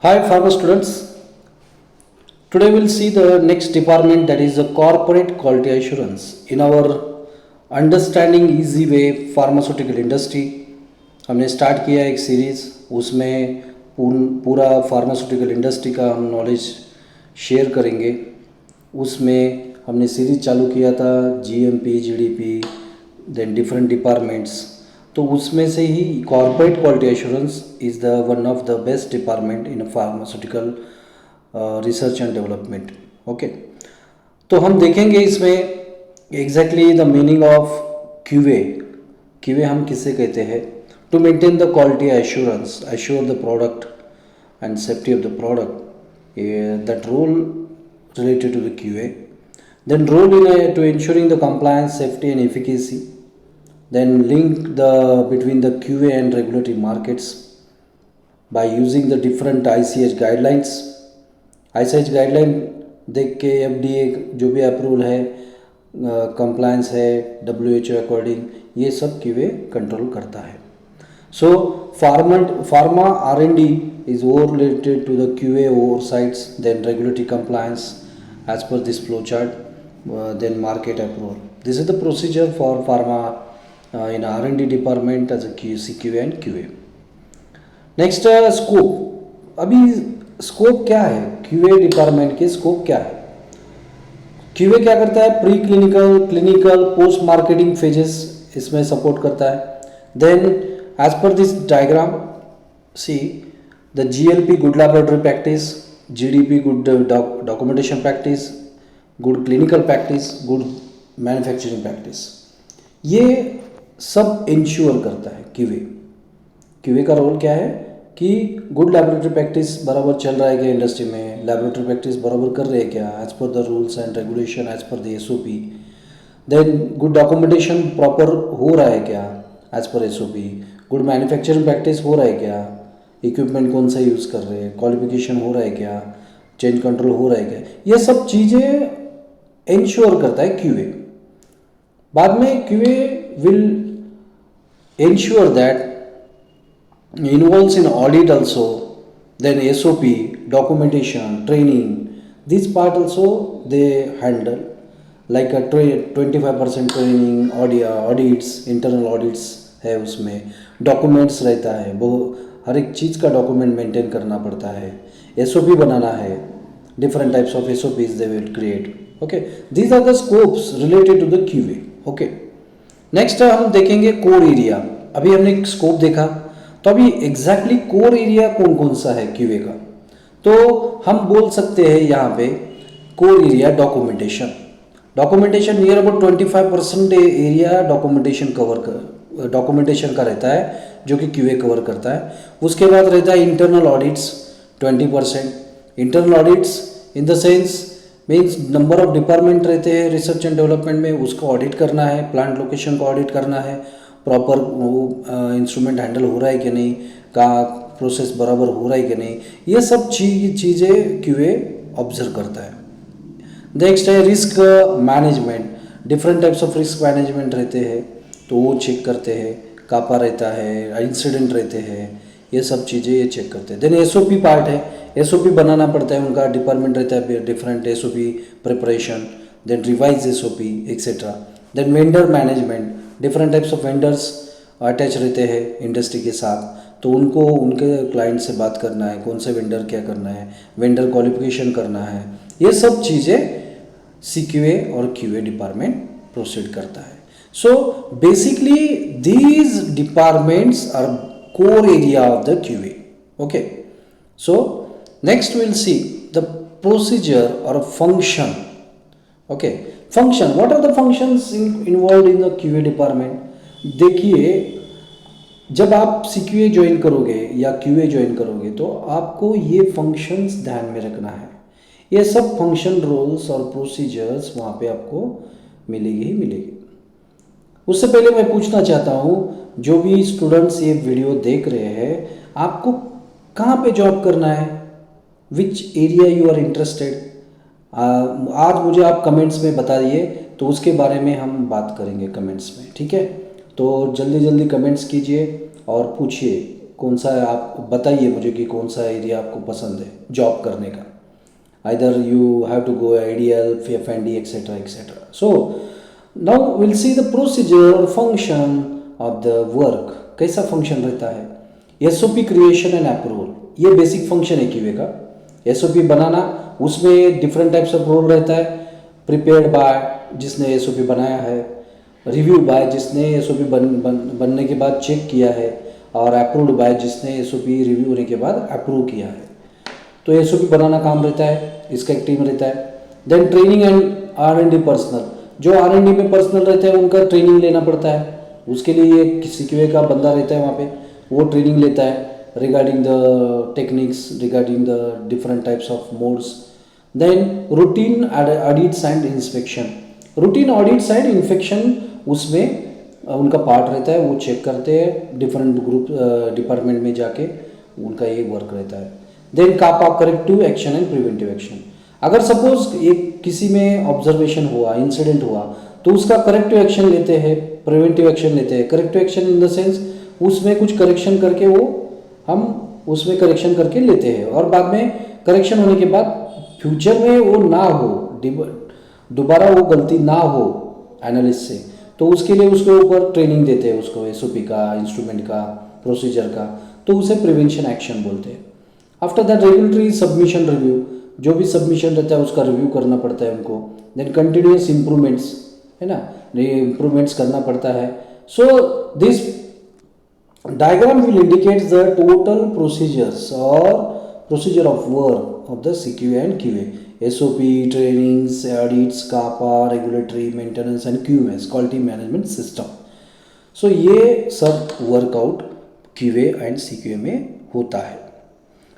Hi, pharma students. Today we'll see the next department, that is the corporate quality assurance. In our understanding easy way pharmaceutical industry हमने start किया एक series, उसमें पूरा pharmaceutical industry का हम knowledge share करेंगे। उसमें हमने सीरीज़ चालू किया था GMP, GDP, then different departments. तो उसमें से ही corporate quality assurance is the one of the best department in pharmaceutical research and development. Okay, तो हम देखेंगे इसमें exactly the meaning of QA. QA हम किसे कहते हैं? To maintain the quality assurance, assure the product and safety of the product, that role related to the QA. Then role to ensuring the compliance, safety and efficacy. Then link between the QA and regulatory markets by using the different ICH guidelines. ICH guideline देख के FDA जो भी approval है, compliance है, WHO according, ये सब QA control करता है। So pharma R&D is more related to the QA oversights, then regulatory compliance as per this flow chart, then market approval. This is the procedure for pharma in R&D department as a CQA and QA. Next scope. अभी scope क्या है? QA department के scope क्या है? QA क्या करता है? Pre clinical, clinical, post marketing phases इसमें सपोर्ट करता है। Then as per this diagram, see the GLP good laboratory practice, GDP good documentation practice, good clinical practice, good manufacturing practice, ये सब इंश्योर करता है QA। QA का role क्या है कि गुड लैबोरेटरी प्रैक्टिस बराबर चल रहा है क्या इंडस्ट्री में, लैबोरेटरी प्रैक्टिस बराबर कर रहे हैं क्या as per the rules and regulation, as per the SOP। Then good documentation proper हो रहा है क्या एज पर SOP, गुड मैन्युफैक्चरिंग प्रैक्टिस हो रहा है क्या, इक्विपमेंट कौन सा यूज़ कर रहे हैं, क्वालिफिकेशन हो रहा है क्या, चेंज कंट्रोल हो रहा है क्या, ये सब चीज़ें इंश्योर करता है QA। बाद में QA will ensure that involves in audit also, then SOP, documentation, training, this part also they handle like 25% training, audits, internal audits है, उसमें डॉक्यूमेंट्स रहता है, वो हर एक चीज़ का डॉक्यूमेंट मेंटेन करना पड़ता है, SOP बनाना है, different types of SOPs they will create. Okay, these are the scopes related to the QA। Okay, next हम देखेंगे कोर एरिया। अभी हमने स्कोप देखा, तो अभी एग्जैक्टली कोर एरिया कौन कौन सा है QA का? तो हम बोल सकते हैं यहाँ पे core area documentation. Documentation near about 25% area documentation का रहता है जो कि QA कवर करता है। उसके बाद रहता है internal audits 20%। Internal audits in the sense means number of department रहते हैं रिसर्च एंड डेवलपमेंट में, उसको ऑडिट करना है, प्लांट लोकेशन को ऑडिट करना है, प्रॉपर वो इंस्ट्रूमेंट हैंडल हो रहा है कि नहीं, का प्रोसेस बराबर हो रहा है कि नहीं, ये सब चीज़ें QA ऑब्जर्व करता है। नेक्स्ट है risk management. Different types of risk management रहते हैं, तो वो चेक करते हैं, कापा रहता है, इंसिडेंट रहते हैं, ये सब चीज़ें ये चेक करते हैं। देन SOP पार्ट है, SOP बनाना पड़ता है, उनका डिपार्टमेंट रहता है different SOP preparation, then revise SOP etcetera. Then vendor management, different types of vendors attach रहते हैं इंडस्ट्री के साथ, तो उनको उनके क्लाइंट से बात करना है, कौन से वेंडर क्या करना है, वेंडर क्वालिफिकेशन करना है, ये सब चीज़ें CQA और QA डिपार्टमेंट प्रोसीड करता है। So basically these departments are core area of the QA. Okay, so next we'll see the procedure or a function. Okay, function, what are the functions involved in the QA department? देखिए, जब आप CQA join करोगे या QA join करोगे तो आपको ये functions ध्यान में रखना है। ये सब फंक्शन, रोल्स और प्रोसीजर्स वहाँ पे आपको मिलेगी ही मिलेगी। उससे पहले मैं पूछना चाहता हूँ, जो भी स्टूडेंट्स ये वीडियो देख रहे हैं, आपको कहाँ पे जॉब करना है, which area you are interested, आज मुझे आप कमेंट्स में बता दिए, तो उसके बारे में हम बात करेंगे कमेंट्स में, ठीक है? तो जल्दी जल्दी कमेंट्स कीजिए और पूछिए कौन सा है, आप बताइए मुझे कि कौन सा एरिया आपको पसंद है जॉब करने का. Either you have to go IDL, FND, etc. etc. So now we'll see the procedure or function of the work. कैसा फंक्शन रहता है. SOP क्रिएशन एंड अप्रूवल, ये बेसिक फंक्शन है क्यूए का. SOP बनाना, उसमें डिफरेंट टाइप्स ऑफ रोल रहता है. Prepared by, जिसने SOP बनाया है. रिव्यू बाय, जिसने SOP बनने के बाद चेक किया है. और अप्रूव्ड बाय, जिसने SOP रिव्यू होने के बाद अप्रूव किया है. तो SOP बनाना काम रहता है, इसका एक टीम रहता है. Then training and R&D personal, जो R&D में पर्सनल रहते हैं उनका ट्रेनिंग लेना पड़ता है. उसके लिए एक CQA का बंदा रहता है वहाँ पे, वो ट्रेनिंग लेता है regarding the techniques, regarding the different types of modes. Then routine audits and inspection. Routine audits and inspection उसमें उनका पार्ट रहता है, वो चेक करते हैं डिफरेंट ग्रुप डिपार्टमेंट में जाके, उनका ये वर्क रहता है. Then CAPA, corrective action and preventive action. अगर सपोज एक किसी में ऑब्जर्वेशन हुआ, इंसिडेंट हुआ, तो उसका करेक्टिव एक्शन लेते हैं, प्रिवेंटिव एक्शन लेते हैं. Corrective action in the sense उसमें कुछ करेक्शन करके वो हम उसमें करेक्शन करके लेते हैं, और बाद में करेक्शन होने के बाद फ्यूचर में वो ना हो, दोबारा वो गलती ना हो एनालिस्ट से, तो उसके लिए उसके ऊपर ट्रेनिंग देते हैं उसको, SOP का, इंस्ट्रूमेंट का, प्रोसीजर का. तो उसे प्रिवेंशन एक्शन बोलते हैं. After that regulatory submission review, जो भी सबमिशन रहता है उसका रिव्यू करना पड़ता है उनको. देन कंटिन्यूस इम्प्रूवमेंट्स, है ना, इम्प्रूवमेंट्स करना पड़ता है. So this diagram will indicate the total procedures और procedure of work of the CQA and QA. SOP, trainings, audits, CAPA, regulatory, maintenance and QMS, quality management system. So ये सब workout QA and CQA में होता है.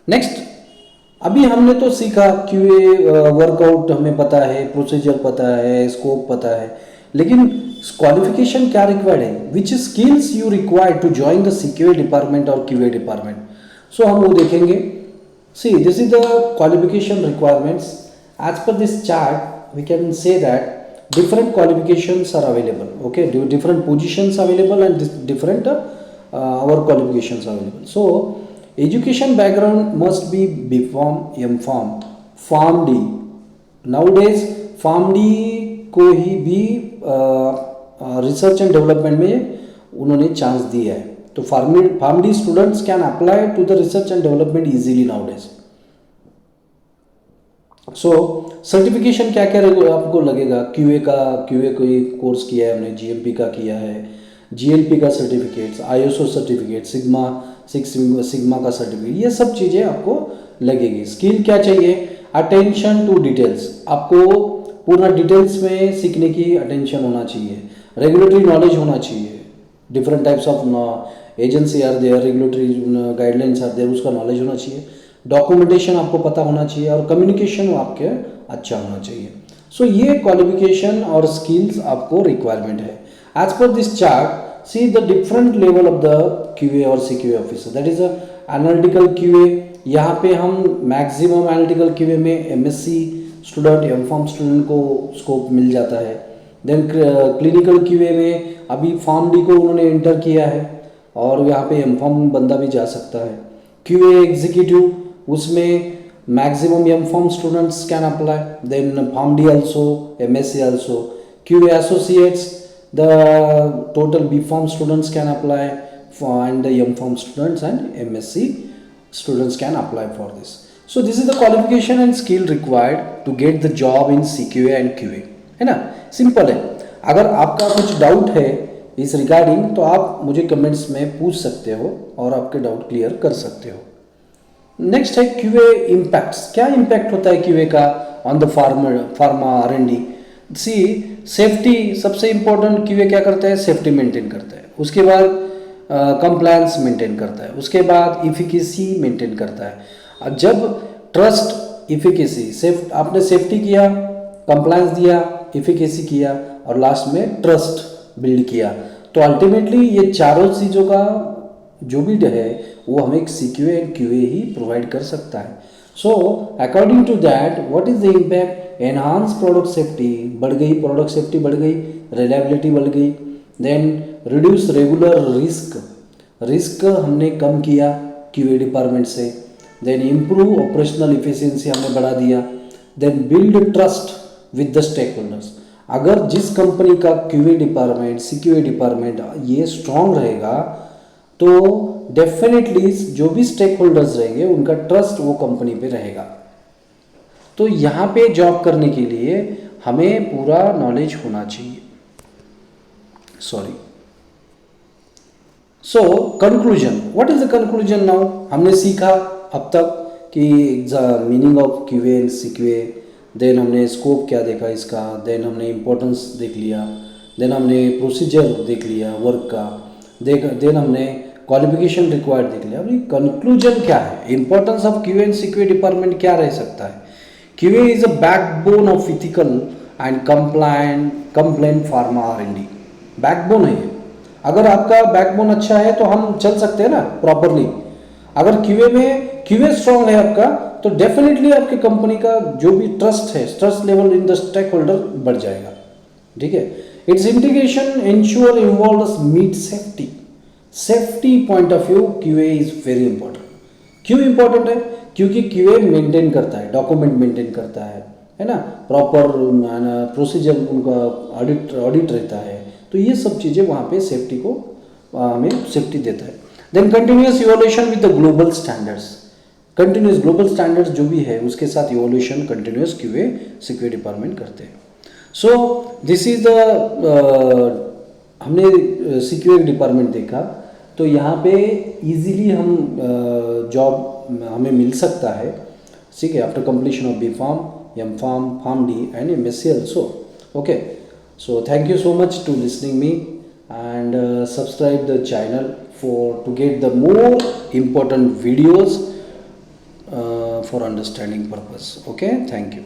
Next, अभी हमने तो सीखा QA वर्कआउट हमें पता है, प्रोसीजर पता है, स्कोप पता है, लेकिन क्वालिफिकेशन क्या रिक्वायर्ड है, which skills you require to join the CQA department और QA डिपार्टमेंट. सो हम वो देखेंगे. See this is the qualification requirements. As per this chart we can say that different qualifications are available. Okay, different positions available and different our qualifications available. So education background must be BPharm, MPharm, PharmD. Nowadays PharmD को ही भी research and development में उन्होंने chance दिया है. तो PharmD students can apply to the research and development easily nowadays. So certification क्या क्या आपको लगेगा. QA कोई कोर्स किया है हमने, GMP का किया है, GLP का सर्टिफिकेट्स, ISO सर्टिफिकेट, सिग्मा का सर्टिफिकेट, ये सब चीज़ें आपको लगेगी. स्किल क्या चाहिए, अटेंशन टू डिटेल्स, आपको पूरा डिटेल्स में सीखने की अटेंशन होना चाहिए. रेगुलेटरी नॉलेज होना चाहिए, different types of agency are there, regulatory guidelines are there, उसका नॉलेज होना चाहिए. डॉक्यूमेंटेशन आपको पता होना चाहिए और कम्युनिकेशन आपके अच्छा होना चाहिए. सो ये क्वालिफिकेशन और स्किल्स आपको रिक्वायरमेंट है. As per this chart see the different level of the QA और CQA officer. That is analytical QA. यहाँ पे हम मैक्सिमम एनालिटिकल QA में MSc स्टूडेंट, MPharm स्टूडेंट को स्कोप मिल जाता है. देन क्लिनिकल QA में अभी PharmD को उन्होंने एंटर किया है और यहाँ पे MPharm बंदा भी जा सकता है. QA एग्जीक्यूटिव, उसमें maximum MPharm students can apply, then PharmD also, MSc also. QA associates, the total BPharm students can apply, and the MPharm students and MSc students can apply for this. So this is the qualification and skill required to get the job in CQA and QA, है ना. Simple है. अगर आपका कुछ doubt है इस regarding तो आप मुझे कमेंट्स में पूछ सकते हो और आपके डाउट क्लियर कर सकते हो. नेक्स्ट है QA इम्पैक्ट्स. क्या इम्पैक्ट होता है QA का on the pharma R&D. See safety सबसे इम्पोर्टेंट. QA क्या करता है, सेफ्टी मेंटेन करता है. उसके बाद कंप्लायंस मेंटेन करता है. उसके बाद इफिकेसी मेंटेन करता है. जब ट्रस्ट, इफिकेसी, आपने सेफ्टी किया, कंप्लायंस दिया, इफिकेसी किया और लास्ट में ट्रस्ट बिल्ड किया, तो अल्टीमेटली ये चारों चीज़ों का जो भी है वो हमें CQA एंड QA ही प्रोवाइड कर सकता है. So according to that what is the impact, enhance product safety, बढ़ गई प्रोडक्ट सेफ्टी, बढ़ गई रिलायबिलिटी, बढ़ गई. Then reduce regular risk, risk हमने कम किया क्यूए डिपार्टमेंट से, देन इम्प्रूव ऑपरेशनल इफिशियंसी हमने बढ़ा दिया, then build trust with the stakeholders. अगर जिस कंपनी का क्यूए डिपार्टमेंट, सीक्यूए डिपार्टमेंट ये स्ट्रांग रहेगा तो डेफिनेटली जो भी स्टेक होल्डर्स रहेंगे उनका ट्रस्ट वो कंपनी पे रहेगा। तो यहाँ पे जॉब करने के लिए हमें पूरा नॉलेज होना चाहिए। Sorry. So conclusion, what is the conclusion now? हमने सीखा अब तक कि meaning of QA and CQA, then हमने स्कोप क्या देखा इसका, देन हमने इम्पोर्टेंस देख लिया, देन हमने प्रोसीजर देख लिया वर्क का, देन हमने क्वालिफिकेशन रिक्वायर्ड देख लिया। अभी कंक्लूजन क्या है? Importance of QA and CQA department क्या रह सकता है? QA is a backbone of ethical and compliant pharma R&D। Backbone है ये। अगर आपका बैकबोन अच्छा है तो हम चल सकते हैं ना प्रॉपरली। अगर क्यूए स्ट्रांग है आपका तो डेफिनेटली आपकी कंपनी का जो भी ट्रस्ट है, trust level in the stakeholder बढ़ जाएगा। ठीक है। It's integration ensure involve meet safety point of view QA is very important. क्यों इंपॉर्टेंट है? क्योंकि क्यूए मेंटेन करता है, डॉक्यूमेंट मेंटेन करता है ना, प्रॉपर प्रोसीजर उनका ऑडिट रहता है। तो ये सब चीज़ें वहाँ पे सेफ्टी को हमें सेफ्टी देता है। Then continuous evolution with the global standards, continuous global standards जो भी है उसके साथ evolution continuous QA CQA department करते हैं। सो दिस इज द हमने सीक्यूए डिपार्टमेंट देखा। तो यहाँ पे इजीली हम जॉब हमें मिल सकता है। ठीक है, after completion of B.Pharm, M.Pharm, PharmD and MSc also. Okay, so thank you so much to listening me and subscribe the channel to get the more important videos for understanding purpose. Okay, thank you.